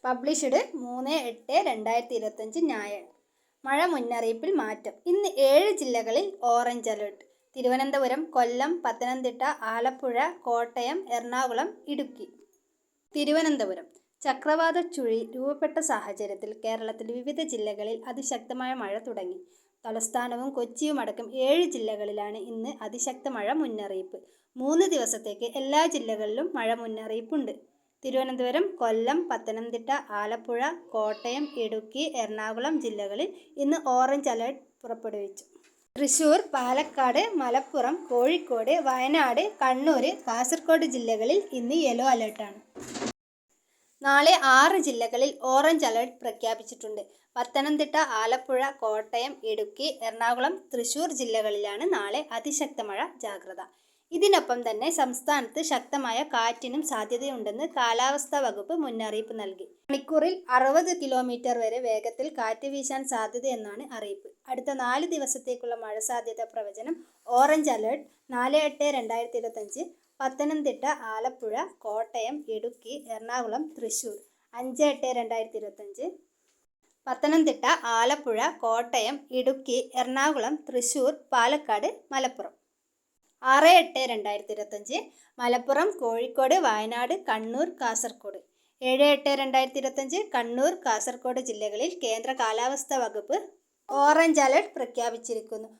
Published 3/8/2025 ഞായർ. മഴ മുന്നറിയിപ്പിൽ മാറ്റം. ഇന്ന് 7 ജില്ലകളിൽ ഓറഞ്ച് അലർട്ട്. തിരുവനന്തപുരം, കൊല്ലം, പത്തനംതിട്ട, ആലപ്പുഴ, കോട്ടയം, എറണാകുളം, ഇടുക്കി. തിരുവനന്തപുരം. ചക്രവാത ചുഴി രൂപപ്പെട്ട സാഹചര്യത്തിൽ കേരളത്തിൽ വിവിധ ജില്ലകളിൽ അതിശക്തമായ മഴ തുടങ്ങി. തലസ്ഥാനവും കൊച്ചിയുമടക്കം 7 ജില്ലകളിലാണ് ഇന്ന് അതിശക്ത മഴ മുന്നറിയിപ്പ്. 3 ദിവസത്തേക്ക് എല്ലാ ജില്ലകളിലും മഴ മുന്നറിയിപ്പുണ്ട്. തിരുവനന്തപുരം, കൊല്ലം, പത്തനംതിട്ട, ആലപ്പുഴ, കോട്ടയം, ഇടുക്കി, എറണാകുളം ജില്ലകളിൽ ഇന്ന് ഓറഞ്ച് അലർട്ട് പുറപ്പെടുവിച്ചു. തൃശൂർ, പാലക്കാട്, മലപ്പുറം, കോഴിക്കോട്, വയനാട്, കണ്ണൂർ, കാസർഗോഡ് ജില്ലകളിൽ ഇന്ന് യെല്ലോ അലർട്ടാണ്. നാളെ 6 ജില്ലകളിൽ ഓറഞ്ച് അലർട്ട് പ്രഖ്യാപിച്ചിട്ടുണ്ട്. പത്തനംതിട്ട, ആലപ്പുഴ, കോട്ടയം, ഇടുക്കി, എറണാകുളം, തൃശൂർ ജില്ലകളിലാണ് നാളെ അതിശക്ത മഴ ജാഗ്രത. ഇതിനൊപ്പം തന്നെ സംസ്ഥാനത്ത് ശക്തമായ കാറ്റിനും സാധ്യതയുണ്ടെന്ന് കാലാവസ്ഥാ വകുപ്പ് മുന്നറിയിപ്പ് നൽകി. മണിക്കൂറിൽ 60 കിലോമീറ്റർ വരെ വേഗത്തിൽ കാറ്റ് വീശാൻ സാധ്യതയെന്നാണ് അറിയിപ്പ്. അടുത്ത 4 ദിവസത്തേക്കുള്ള മഴ സാധ്യതാ പ്രവചനം. Orange alert 4/8/2025. പത്തനംതിട്ട, ആലപ്പുഴ, കോട്ടയം, ഇടുക്കി, എറണാകുളം, തൃശൂർ. 5/8/2025. പത്തനംതിട്ട, ആലപ്പുഴ, കോട്ടയം, ഇടുക്കി, എറണാകുളം, തൃശൂർ, പാലക്കാട്, മലപ്പുറം. 6/8/2025. മലപ്പുറം, കോഴിക്കോട്, വയനാട്, കണ്ണൂർ, കാസർഗോഡ്. 7/8/2025. കണ്ണൂർ, കാസർഗോഡ് ജില്ലകളിൽ കേന്ദ്ര കാലാവസ്ഥാ വകുപ്പ് ഓറഞ്ച് അലർട്ട് പ്രഖ്യാപിച്ചിരിക്കുന്നു.